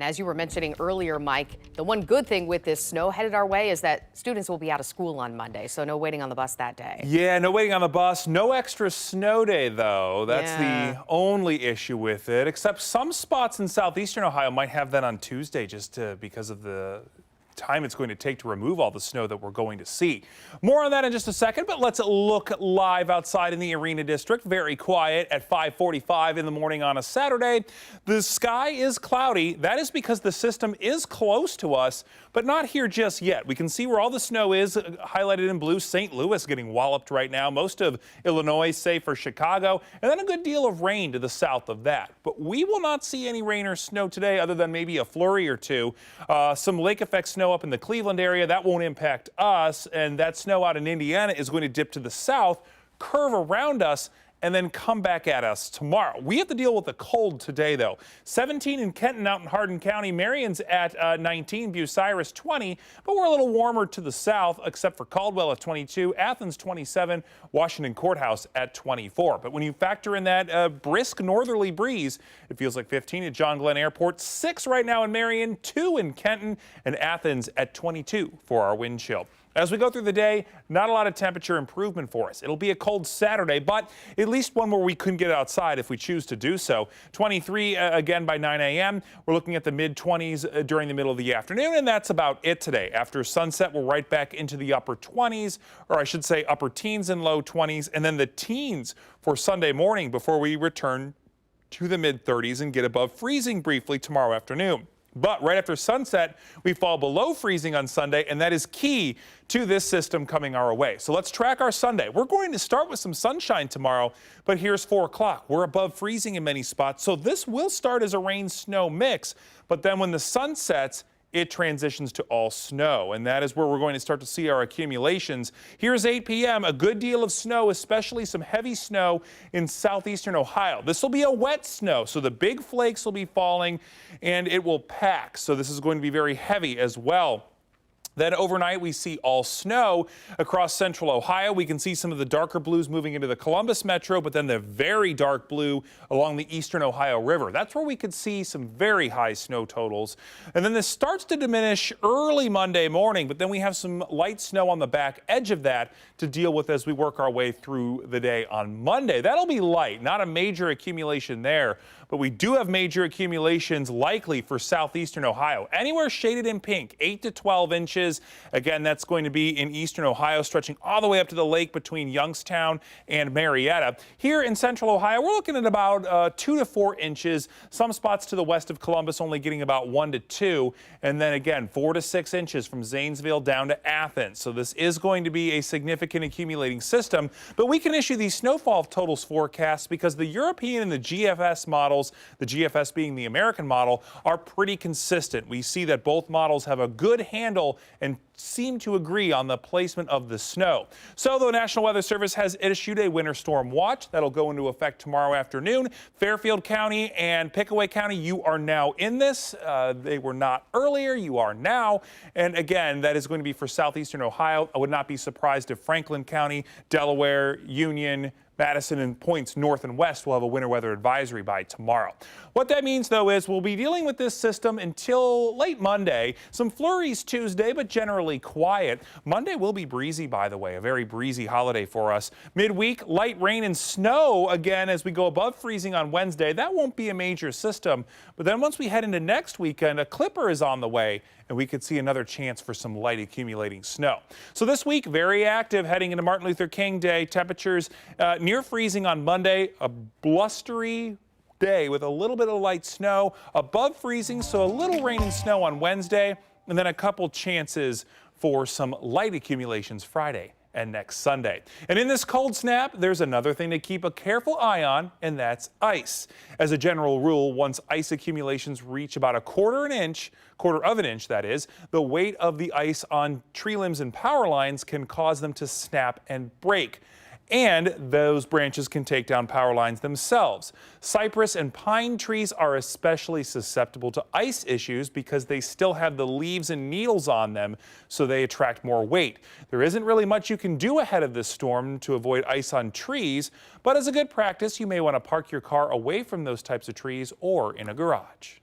As you were mentioning earlier, Mike, the one good thing with this snow headed our way is that students will be out of school on Monday, so no waiting on the bus that day. Yeah, no waiting on the bus. No extra snow day, though. That's Yeah. the only issue with it, except some spots in southeastern Ohio might have that on Tuesday because of the time it's going to take to remove all the snow that we're going to see. More on that in just a second, but let's look live outside in the Arena District. Very quiet at 5:45 in the morning on a Saturday. The sky is cloudy. That is because the system is close to us, but not here just yet. We can see where all the snow is highlighted in blue. St. Louis getting walloped right now. Most of Illinois, save for Chicago, and then a good deal of rain to the south of that. But we will not see any rain or snow today other than maybe a flurry or two. Some lake effect snow up in the Cleveland area. That won't impact us, and that snow out in Indiana is going to dip to the south, curve around us, and then come back at us tomorrow. We have to deal with the cold today, though. 17 in Kenton out in Hardin County. Marion's at 19, Bucyrus 20, but we're a little warmer to the south, except for Caldwell at 22, Athens 27, Washington Courthouse at 24. But when you factor in that brisk northerly breeze, it feels like 15 at John Glenn Airport, 6 right now in Marion, 2 in Kenton, and Athens at 22 for our wind chill. As we go through the day, not a lot of temperature improvement for us. It'll be a cold Saturday, but at least one where we couldn't get outside if we choose to do so. 23 again by 9 a.m. We're looking at the mid-20s during the middle of the afternoon, and that's about it today. After sunset, we're right back into the upper 20s, or I should say upper teens and low 20s, and then the teens for Sunday morning before we return to the mid-30s and get above freezing briefly tomorrow afternoon. But right after sunset, we fall below freezing on Sunday, and that is key to this system coming our way. So let's track our Sunday. We're going to start with some sunshine tomorrow, but here's 4 o'clock. We're above freezing in many spots, so this will start as a rain-snow mix, but then when the sun sets, it transitions to all snow, and that is where we're going to start to see our accumulations. Here's 8 p.m., a good deal of snow, especially some heavy snow in southeastern Ohio. This will be a wet snow, so the big flakes will be falling, and it will pack. So this is going to be very heavy as well. Then overnight, we see all snow across central Ohio. We can see some of the darker blues moving into the Columbus metro, but then the very dark blue along the eastern Ohio River. That's where we could see some very high snow totals. And then this starts to diminish early Monday morning, but then we have some light snow on the back edge of that to deal with as we work our way through the day on Monday. That'll be light, not a major accumulation there, but we do have major accumulations likely for southeastern Ohio. Anywhere shaded in pink, 8 to 12 inches. Again, that's going to be in eastern Ohio, stretching all the way up to the lake between Youngstown and Marietta. Here in central Ohio, we're looking at about 2 to 4 inches. Some spots to the west of Columbus only getting about 1 to 2. And then again, 4 to 6 inches from Zanesville down to Athens. So this is going to be a significant accumulating system. But we can issue these snowfall totals forecasts because the European and the GFS models, the GFS being the American model, are pretty consistent. We see that both models have a good handle and seem to agree on the placement of the snow. So the National Weather Service has issued a winter storm watch that'll go into effect tomorrow afternoon. Fairfield County and Pickaway County, you are now in this. They were not earlier, you are now. And again, that is going to be for southeastern Ohio. I would not be surprised if Franklin County, Delaware, Union, Madison, and points north and west will have a winter weather advisory by tomorrow. What that means, though, is we'll be dealing with this system until late Monday. Some flurries Tuesday, but generally quiet. Monday will be breezy, by the way, a very breezy holiday for us. Midweek, light rain and snow again as we go above freezing on Wednesday. That won't be a major system. But then once we head into next weekend, a clipper is on the way, and we could see another chance for some light accumulating snow. So this week, very active heading into Martin Luther King Day. Temperatures near freezing on Monday, a blustery day with a little bit of light snow, above freezing, so a little rain and snow on Wednesday, and then a couple chances for some light accumulations Friday and next Sunday. And in this cold snap, there's another thing to keep a careful eye on, and that's ice. As a general rule, once ice accumulations reach about a quarter of an inch, that is, the weight of the ice on tree limbs and power lines can cause them to snap and break. And those branches can take down power lines themselves. Cypress and pine trees are especially susceptible to ice issues because they still have the leaves and needles on them, so they attract more weight. There isn't really much you can do ahead of this storm to avoid ice on trees, but as a good practice, you may want to park your car away from those types of trees or in a garage.